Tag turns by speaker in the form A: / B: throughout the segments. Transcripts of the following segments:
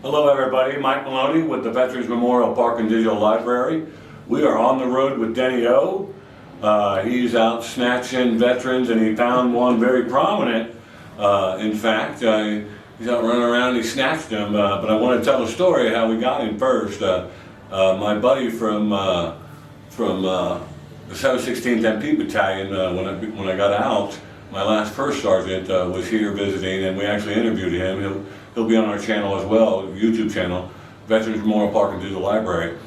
A: Hello everybody, Mike Maloney with the Veterans Memorial Park and Digital Library. We are on the road with Denny O. He's out snatching veterans and he found one very prominent. In fact, he's out running around and he snatched him. But I want to tell the story of how we got him first. My buddy from the 716th MP Battalion, when I got out, my last first sergeant was here visiting, and we actually interviewed him. He'll be on our channel as well, YouTube channel, Veterans Memorial Park and Digital Library.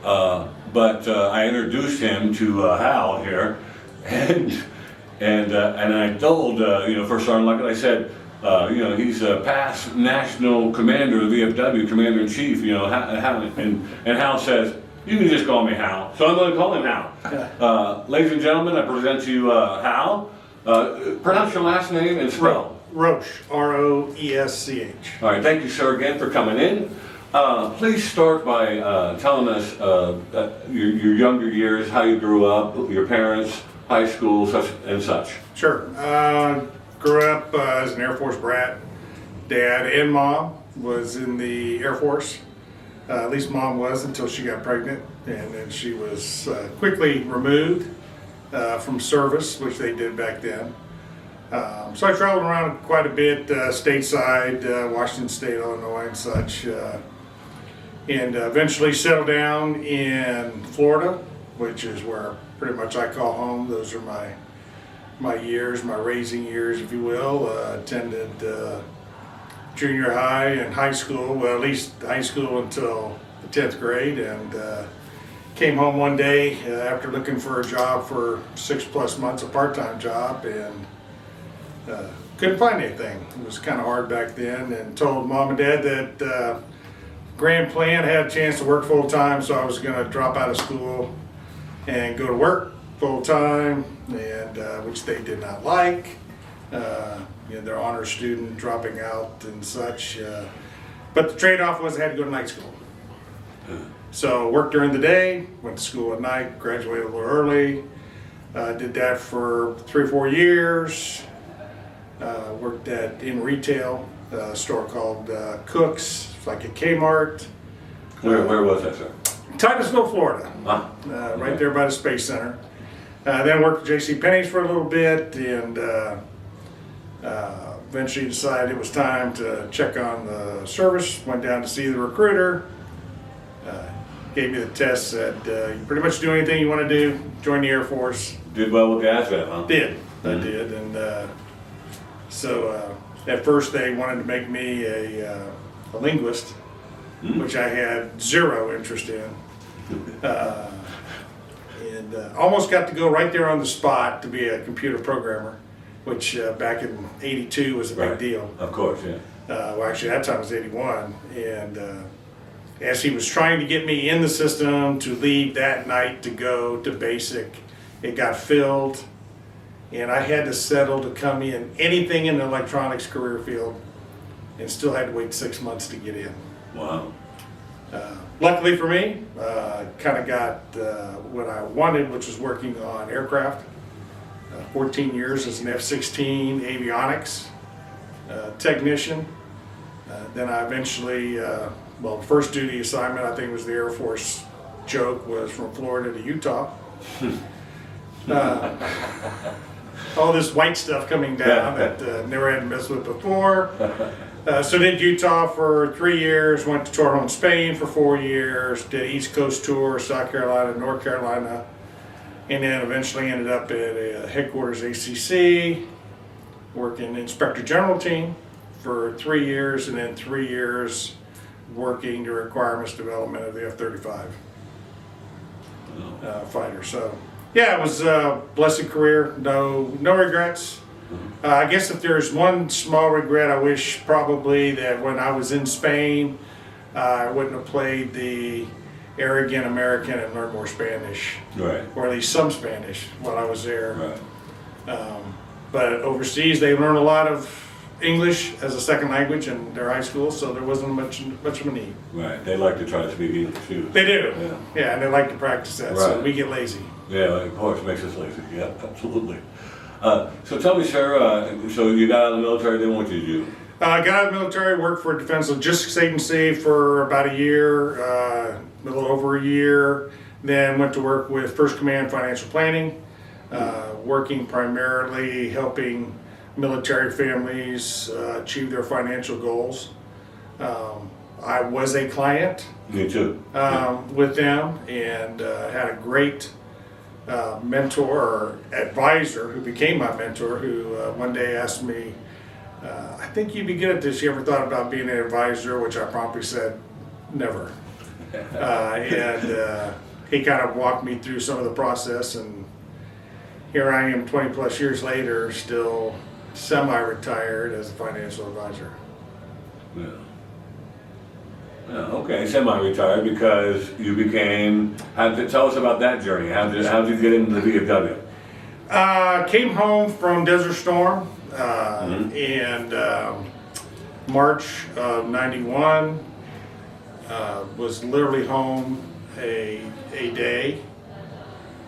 A: But I introduced him to Hal here, and I told First Sergeant, like I said, he's a past national commander of the VFW, Commander in Chief. And Hal says, "You can just call me Hal." So I'm going to call him Hal. Ladies and gentlemen, I present to you Hal. Pronounce your last name and spell.
B: Roesch, R-O-E-S-C-H.
A: All right, thank you, sir, again for coming in. Please start by telling us your younger years, how you grew up, your parents, high school, such and such.
B: Sure. Grew up as an Air Force brat. Dad and mom was in the Air Force. At least mom was until she got pregnant, and then she was quickly removed from service, which they did back then. So I traveled around quite a bit, stateside, Washington State, Illinois and such, and eventually settled down in Florida, which is where pretty much I call home. Those are my years, my raising years, if you will. Attended junior high and high school, well, at least high school until the 10th grade, and came home one day after looking for a job for 6+ months, a part-time job, and couldn't find anything. It was kind of hard back then, and told mom and dad that grand plan, had a chance to work full-time, so I was going to drop out of school and go to work full-time, and which they did not like. Their honor student dropping out and such. But the trade-off was I had to go to night school. So worked during the day, went to school at night, graduated a little early. Did that for 3 or 4 years. Worked in retail, a store called Cook's, like a Kmart.
A: Where was that, sir?
B: Titusville, Florida.
A: Huh?
B: Right there by the Space Center. Then worked at JCPenney's for a little bit, and eventually decided it was time to check on the service. Went down to see the recruiter. Gave me the test, said you pretty much do anything you want to do, join the Air Force.
A: Did well with the ASVAB, huh?
B: Did. I did, and so at first they wanted to make me a linguist, which I had zero interest in. And almost got to go right there on the spot to be a computer programmer, which back in '82 was a big deal.
A: Of course, yeah.
B: Well, actually, that time it was '81, and as he was trying to get me in the system to leave that night to go to basic, it got filled, and I had to settle to come in anything in the electronics career field, and still had to wait 6 months to get in.
A: Wow.
B: Luckily for me, kind of got what I wanted, which was working on aircraft. 14 years as an F-16 avionics technician. Then I eventually, the first duty assignment, I think was the Air Force joke, was from Florida to Utah. All this white stuff coming down that never had to mess with before. So did Utah for 3 years, went to Torrejon, Spain for 4 years, did East Coast tour, South Carolina, North Carolina, and then eventually ended up at a headquarters ACC, working Inspector General team for 3 years, and then 3 years working the requirements development of the F-35 fighter. So yeah, it was a blessed career, no regrets. I guess if there's one small regret, I wish probably that when I was in Spain, I wouldn't have played the arrogant American and learned more Spanish,
A: Right.
B: or at least some Spanish while I was there.
A: Right.
B: But overseas, they learn a lot of English as a second language in their high school, so there wasn't much of a need.
A: Right. They like to try to speak English too.
B: They do.
A: Yeah.
B: And they like to practice that, so we get lazy.
A: Yeah, of course, it makes us lazy. Yeah, absolutely. So tell me, sir, so you got out of the military, then what did you do?
B: I got out of the military, worked for a Defense Logistics Agency for about a year, a little over a year. Then went to work with First Command Financial Planning, working primarily helping military families achieve their financial goals. I was a client
A: Me too.
B: with them and had a great mentor or advisor who became my mentor, who one day asked me, I think you'd be good at this. You ever thought about being an advisor? Which I promptly said, never. And he kind of walked me through some of the process, and here I am 20 plus years later, still semi-retired as a financial advisor.
A: Yeah. Yeah, okay, semi-retired because you became, tell us about that journey. How did you get into the VFW?
B: Came home from Desert Storm and March of '91. Was literally home a day,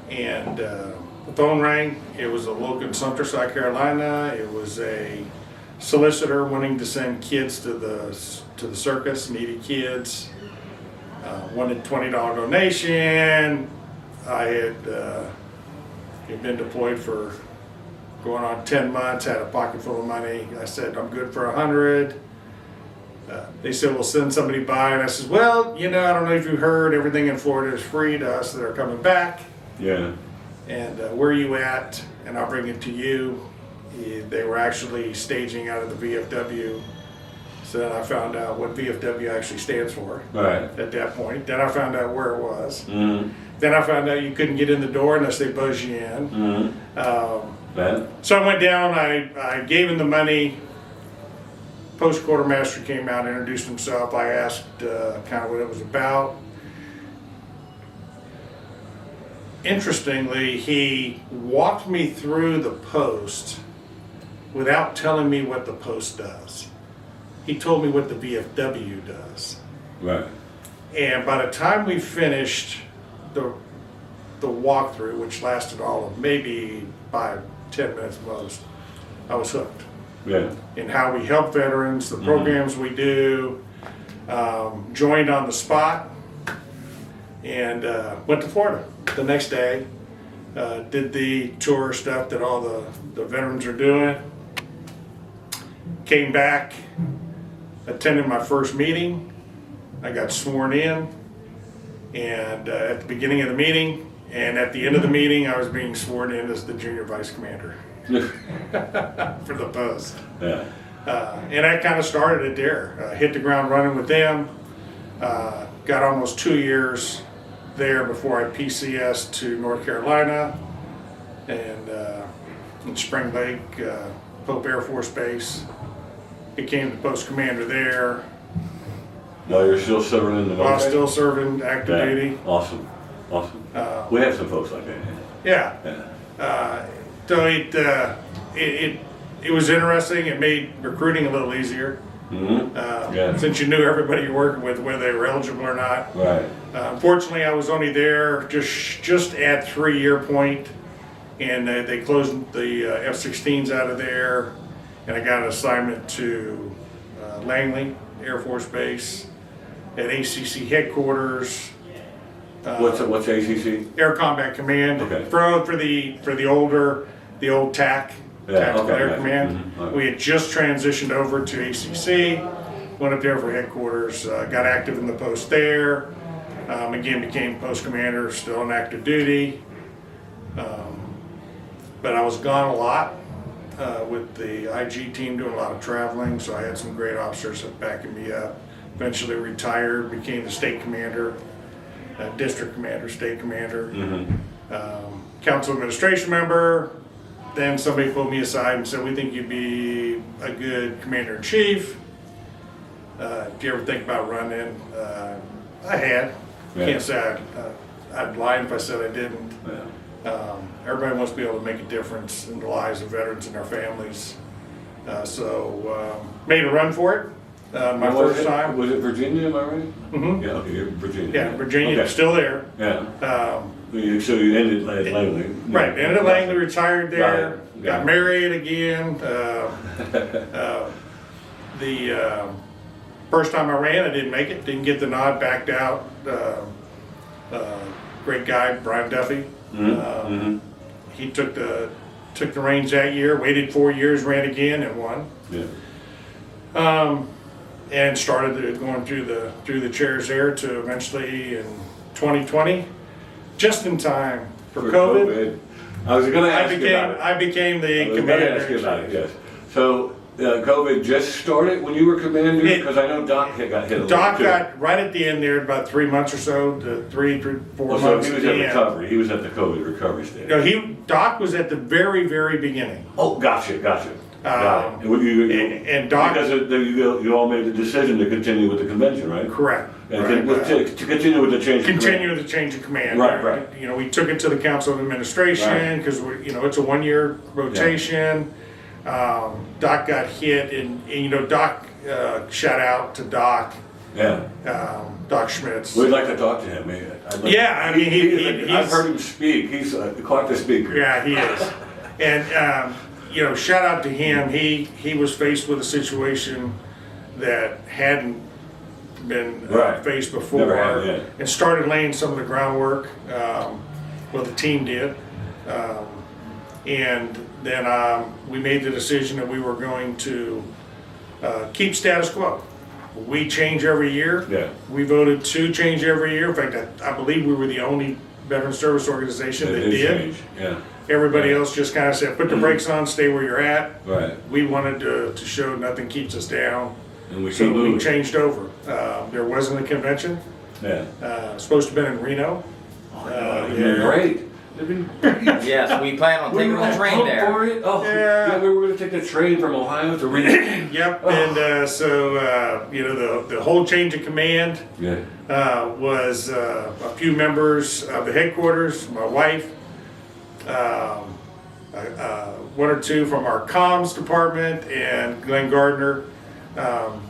B: and the phone rang. It was a local in Sumter, South Carolina. It was a solicitor wanting to send kids to the circus, needy kids. Wanted $20 donation. I had been deployed for going on 10 months, had a pocket full of money. I said, I'm good for 100. They said, we'll send somebody by. And I said, well, I don't know if you heard, everything in Florida is free to us that are coming back.
A: Yeah.
B: And where are you at? And I'll bring it to you. They were actually staging out of the VFW. So then I found out what VFW actually stands for
A: Right.
B: at that point. Then I found out where it was.
A: Mm-hmm.
B: Then I found out you couldn't get in the door unless they buzz you in.
A: Mm-hmm.
B: So I went down, I gave him the money. Post quartermaster came out, introduced himself. I asked kind of what it was about. Interestingly, he walked me through the post without telling me what the post does. He told me what the VFW does.
A: Right.
B: And by the time we finished the walkthrough, which lasted all of maybe 5-10 minutes most, I was hooked.
A: Yeah.
B: In how we help veterans, the programs we do, joined on the spot, and went to Florida the next day. Did the tour stuff that all the veterans are doing. Came back, attended my first meeting. I got sworn in, and at the beginning of the meeting and at the end of the meeting, I was being sworn in as the junior vice commander for the post.
A: Yeah.
B: And that kind of started it there. Hit the ground running with them. Got almost 2 years there before I PCS to North Carolina and in Spring Lake, Pope Air Force Base. Became the post commander there.
A: While you're still serving in the military?
B: While still serving active duty.
A: Awesome. Awesome. We have some folks like that.
B: Yeah.
A: Yeah.
B: So it was interesting. It made recruiting a little easier.
A: Mm-hmm.
B: Since you knew everybody you're working with, whether they were eligible or not.
A: Right.
B: Unfortunately, I was only there just at 3-year point, and they closed the F-16s out of there, and I got an assignment to Langley Air Force Base at ACC headquarters.
A: What's ACC?
B: Air Combat Command.
A: Okay.
B: For the old TAC. Tactical Air Command.
A: Mm-hmm. Right.
B: We had just transitioned over to ACC, went up there for headquarters, got active in the post there, again became post commander, still on active duty. But I was gone a lot with the IG team, doing a lot of traveling, so I had some great officers backing me up. Eventually retired, became the state commander, district commander, state commander, council administration member. Then somebody pulled me aside and said, we think you'd be a good commander-in-chief. Do you ever think about running? I had.
A: Yeah.
B: Can't say I'd lie if I said I didn't.
A: Yeah.
B: Everybody wants to be able to make a difference in the lives of veterans and their families. So made a run for it. My first time.
A: Was it Virginia, am I right?
B: Mm-hmm.
A: Yeah, okay, you're Virginia.
B: Yeah, Virginia,
A: Okay.
B: Still there.
A: Yeah. So you ended at Langley.
B: Right, ended at Langley, retired there,
A: Got it.
B: got married again. the first time I ran, I didn't make it, didn't get the nod, backed out. Great guy, Brian Duffy. He took the reins that year, waited 4 years, ran again, and won.
A: Yeah.
B: And started going through the chairs there to eventually in 2020, just in time for COVID.
A: I was going to ask you about it.
B: I became the
A: I was
B: commander.
A: going to ask you about it, yes. So COVID just started when you were commander? Because I know Doc got hit a little
B: Doc
A: too.
B: got right at the end there, about 3 months or so, to 4
A: So
B: months.
A: he was at recovery. He was at the COVID recovery stage.
B: No, Doc was at the very, very beginning.
A: Oh, gotcha. Got it.
B: And Doc,
A: because you all made the decision to continue with the convention, right?
B: correct.
A: And
B: right.
A: to continue with the change.
B: Continue the change of command.
A: Right.
B: You know, we took it to the Council of Administration because it's a 1 year rotation. Doc got hit, and you know, Doc. Shout out to Doc.
A: Yeah.
B: Doc Schmitz.
A: We'd like to talk to him.
B: I mean, he's
A: I've heard him speak. He's quite the speaker.
B: Yeah, he is. And you know, shout out to him. He was faced with a situation that hadn't been faced before,
A: Never had,
B: and started laying some of the groundwork. Well, the team did, and then we made the decision that we were going to keep status quo. We change every year.
A: Yeah.
B: We voted to change every year. In fact, I believe we were the only veteran service organization that did.
A: Change. Yeah.
B: Everybody else just kind of said, put the brakes on, stay where you're at.
A: Right.
B: We wanted to show nothing keeps us down.
A: And we
B: So we changed over. There wasn't a convention.
A: Yeah.
B: Supposed to have been in Reno.
A: Great.
C: Yes, we plan on taking the train there.
A: For it? Oh,
B: Yeah.
A: we were going to take the train from Ohio to Reno.
B: Yep. And so you know, the whole change of command
A: Yeah.
B: was a few members of the headquarters, my wife, one or two from our comms department, and Glenn Gardner,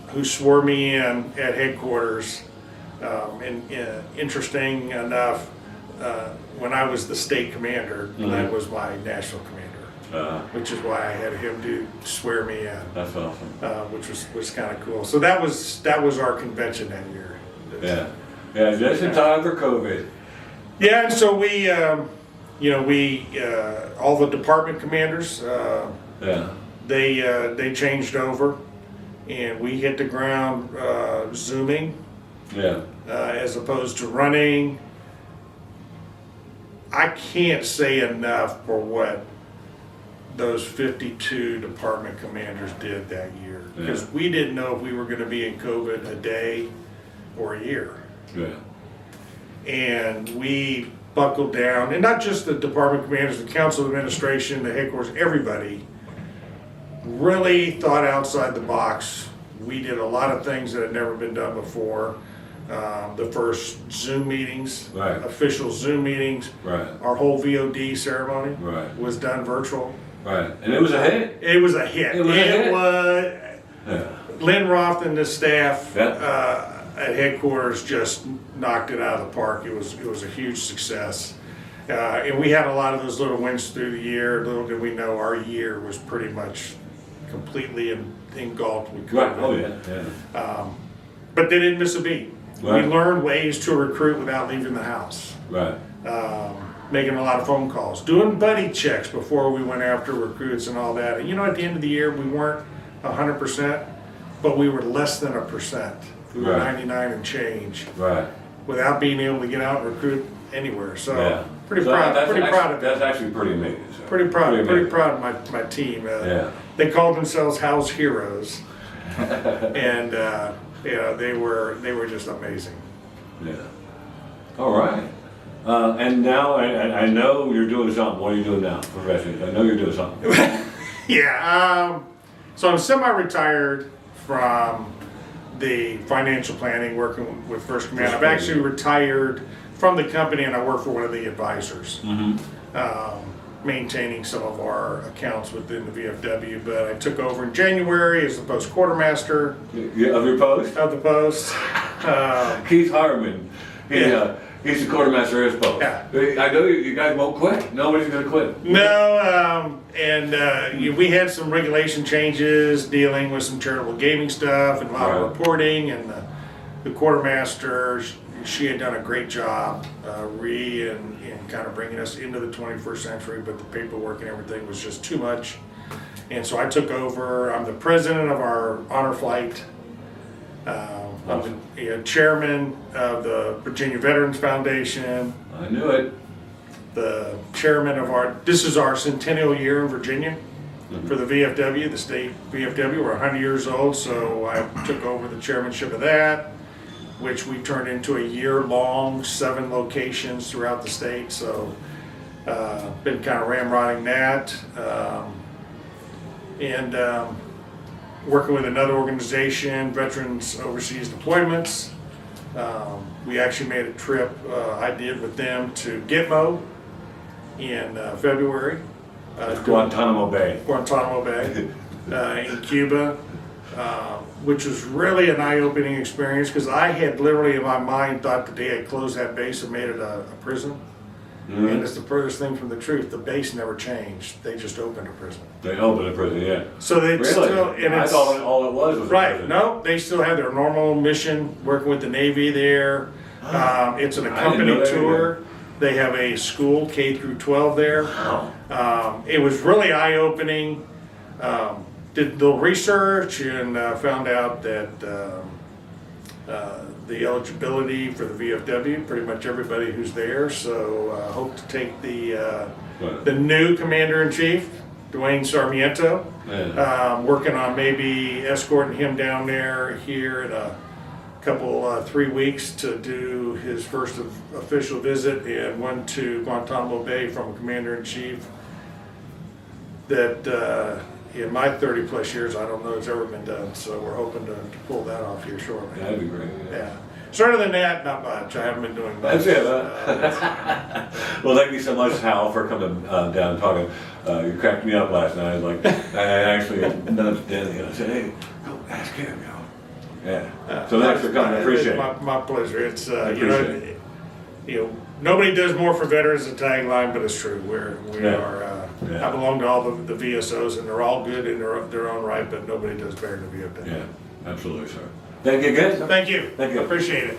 B: who swore me in at headquarters. And interesting enough, when I was the state commander, Glenn was my national commander, which is why I had him swear me in.
A: That's awesome.
B: Which was kind of cool. So that was our convention that year.
A: Yeah, just in time for COVID.
B: Yeah, and so we, you know, all the department commanders, they changed over, and we hit the ground zooming, as opposed to running. I can't say enough for what those 52 department commanders did that year, because we didn't know if we were going to be in COVID a day or a year.
A: Yeah.
B: And we buckled down, and not just the department commanders, the council administration, the headquarters, everybody really thought outside the box. We did a lot of things that had never been done before. The first Zoom meetings, official Zoom meetings, our whole VOD ceremony was done virtual.
A: Right, and it was a hit.
B: It was a hit. Lynn Roth and the staff at headquarters just knocked it out of the park. It was a huge success. And we had a lot of those little wins through the year. Little did we know our year was pretty much completely engulfed with COVID. But they didn't miss a beat. We learned ways to recruit without leaving the house. Making a lot of phone calls, doing buddy checks before we went after recruits and all that. And you know, at the end of the year, we weren't 100%, but we were less than 1%. We were 99 and change. Without being able to get out and recruit anywhere. So pretty proud of that.
A: That's actually pretty amazing. So.
B: Pretty proud of my team. They called themselves Hal's Heroes. And they were just amazing.
A: Yeah. All right. And now I know you're doing something. What are you doing now, professionally? I know you're doing something.
B: So I'm semi-retired from the financial planning, working with First Command. I've actually retired from the company, and I work for one of the advisors, maintaining some of our accounts within the VFW. But I took over in January as the post quartermaster
A: Of your post?
B: of the post.
A: Keith Harmon. He's the quartermaster of his post.
B: Yeah.
A: I know you guys won't quit. Nobody's gonna quit.
B: No, we had some regulation changes dealing with some charitable gaming stuff and a lot of
A: Right.
B: reporting, and the quartermaster, she had done a great job in kind of bringing us into the 21st century, but the paperwork and everything was just too much. And so I took over. I'm the president of our honor flight. I'm the chairman of the Virginia Veterans Foundation.
A: I knew it.
B: The chairman of this is our centennial year in Virginia for the VFW, the state VFW. We're 100 years old, so I took over the chairmanship of that, which we turned into a year-long, 7 locations throughout the state. So been kind of ramrodding that. Working with another organization, Veterans Overseas Deployments. We actually made a trip I did with them to Gitmo in February.
A: Guantanamo Bay.
B: Guantanamo Bay in Cuba, which was really an eye-opening experience because I had literally in my mind thought the day I closed that base and made it a prison. And it's the furthest thing from the truth. The base never changed. They just opened a prison.
A: They opened a prison, yeah.
B: So they
A: Really?
B: still, and
A: I
B: it's,
A: thought all it was a
B: right?
A: prison.
B: No, they still have their normal mission, working with the Navy there. It's an
A: I didn't know
B: accompanied
A: that
B: tour. They have a school K through 12 there.
A: Wow.
B: It was really eye-opening. Did a little research and found out that the eligibility for the VFW, pretty much everybody who's there. So hope to take the new commander-in-chief, Dwayne Sarmiento, working on maybe escorting him down there here in a couple, 3 weeks to do his first official visit, and one to Guantanamo Bay from a commander-in-chief that in my 30 plus years, I don't know it's ever been done. So we're hoping to pull that off here shortly.
A: That'd be great.
B: Yeah. So other than that, not much. I haven't been doing much.
A: That's it, huh? Well, thank you so much, Hal, for coming down and talking. You cracked me up last night. Like, I actually nudged Danny and I said, "Hey, go ask him, you know." Yeah. So thanks for coming. I appreciate it.
B: My pleasure. It's
A: appreciate
B: nobody does more for veterans than tagline, but it's true. We
A: Yeah.
B: are.
A: Yeah.
B: I belong to all the VSOs, and they're all good in their own right, but nobody does better than VFW.
A: Yeah, absolutely, sir. Thank you again.
B: Thank you.
A: Thank you.
B: Appreciate it.